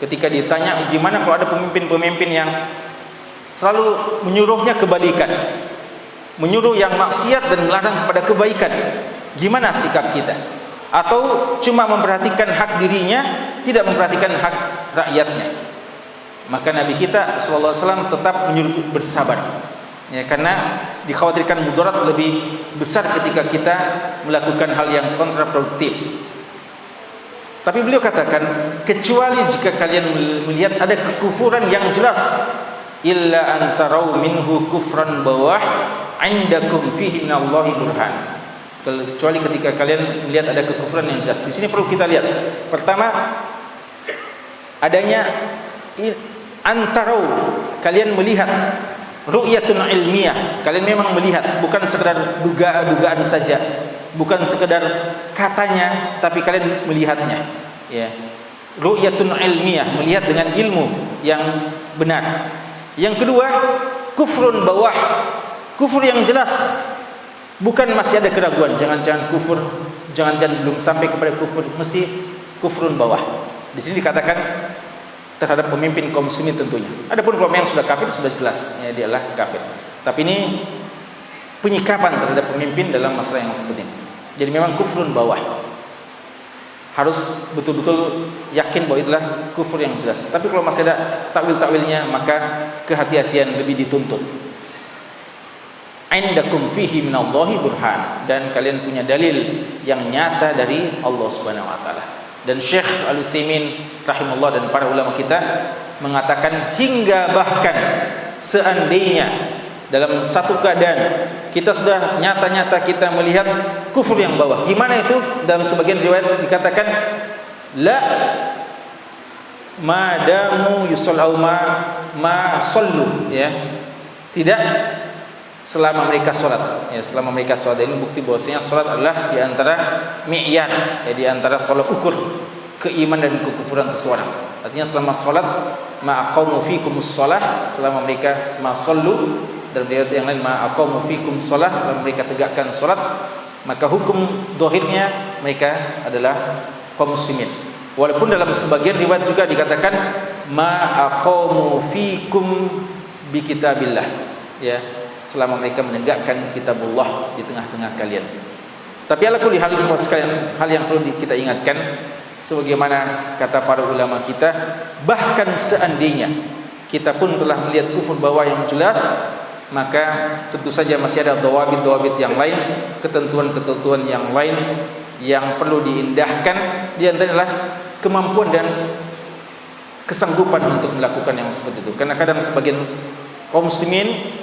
ketika ditanya gimana kalau ada pemimpin-pemimpin yang selalu menyuruhnya kebalikan, menyuruh yang maksiat dan melarang kepada kebaikan, gimana sikap kita? Atau cuma memperhatikan hak dirinya, tidak memperhatikan hak rakyatnya? Maka Nabi kita sallallahu alaihi wasallam tetap menyuruh bersabar, ya, karena dikhawatirkan mudarat lebih besar ketika kita melakukan hal yang kontraproduktif. Tapi beliau katakan, kecuali jika kalian melihat ada kekufuran yang jelas, illa antarau minhu kufran bawah indakum fihi minallahi burhan. Kecuali ketika kalian melihat ada kekufuran yang jelas. Di sini perlu kita lihat. Pertama, adanya antarau, kalian melihat, ru'yatun ilmiah, kalian memang melihat, bukan sekedar dugaan saja, bukan sekedar katanya, tapi kalian melihatnya, ya. Ru'yatun ilmiah, melihat dengan ilmu yang benar. Yang kedua, kufrun bawah, kufur yang jelas, bukan masih ada keraguan, jangan-jangan kufur, jangan-jangan belum sampai kepada kufur, mesti kufrun bawah. Di sini dikatakan terhadap pemimpin kaum muslimin tentunya. Adapun kalau yang sudah kafir sudah jelas, ya, dia adalah kafir. Tapi ini penyikapan terhadap pemimpin dalam masalah yang seperti ini. Jadi memang kufrun bawah, harus betul-betul yakin bahwa itulah kufur yang jelas. Tapi kalau masih ada takwil-takwilnya, maka kehati-hatian lebih dituntut. Indakum fihi minallahi burhan, dan kalian punya dalil yang nyata dari Allah Subhanahu wa taala. Dan Syekh Al-Utsaimin rahimahullah dan para ulama kita mengatakan, hingga bahkan seandainya dalam satu keadaan kita sudah nyata-nyata kita melihat kufur yang bawah. Gimana itu? Dalam sebagian riwayat dikatakan, la madamu yusallu ma sallu, ya. Tidak selama mereka sholat, ya, selama mereka sholat. Ini bukti bahwasanya sholat adalah di antara mi'yan, ya, di antara tolak ukur keimanan dan kekufuran seseorang. Artinya selama sholat, ma'aqamu fikumus sholah, selama mereka ma'sallu, dalam riwayat yang lain ma'aqamu fikum sholah, selama mereka tegakkan sholat, maka hukum dohirnya mereka adalah kaum muslimin. Walaupun dalam sebagian riwayat juga dikatakan ma'aqamu fikum bi kitabillah, ya, selama mereka menegakkan kitabullah di tengah-tengah kalian. Tapi ala kulli hal sekalian, hal yang perlu kita ingatkan, sebagaimana kata para ulama kita, bahkan seandainya kita pun telah melihat kufur bawah yang jelas, maka tentu saja masih ada dawabit yang lain, ketentuan-ketentuan yang lain yang perlu diindahkan. Di antaranya adalah kemampuan dan kesanggupan untuk melakukan yang seperti itu. Karena kadang sebagian kaum muslimin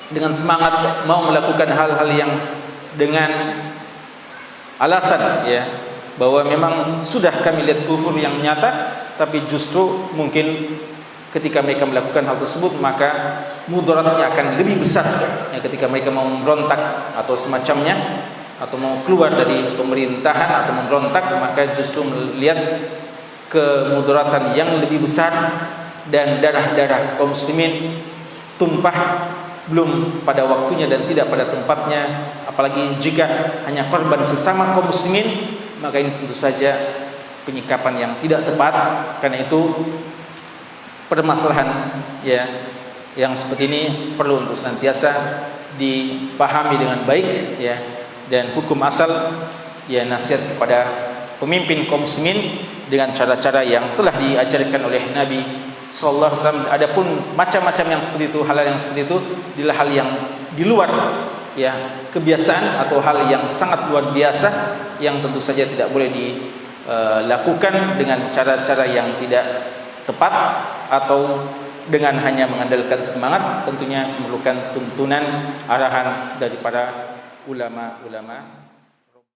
dengan semangat mau melakukan hal-hal yang dengan alasan, ya, bahwa memang sudah kami lihat kufur yang nyata, tapi justru mungkin ketika mereka melakukan hal tersebut maka mudaratnya akan lebih besar, ya, ketika mereka mau memberontak atau semacamnya, atau mau keluar dari pemerintahan atau memberontak, maka justru melihat kemudaratan yang lebih besar dan darah-darah kaum muslimin tumpah belum pada waktunya dan tidak pada tempatnya, apalagi jika hanya korban sesama kaum muslimin, maka ini tentu saja penyikapan yang tidak tepat. Karena itu permasalahan, ya, yang seperti ini perlu untuk senantiasa dipahami dengan baik, ya, dan hukum asal, ya, nasihat kepada pemimpin kaum muslimin dengan cara-cara yang telah diajarkan oleh Nabi sallallahu alaihi wasallam. Adapun macam-macam yang seperti itu, hal yang seperti itu adalah hal yang di luar, ya, kebiasaan atau hal yang sangat luar biasa yang tentu saja tidak boleh dilakukan dengan cara-cara yang tidak tepat atau dengan hanya mengandalkan semangat. Tentunya memerlukan tuntunan arahan daripada ulama-ulama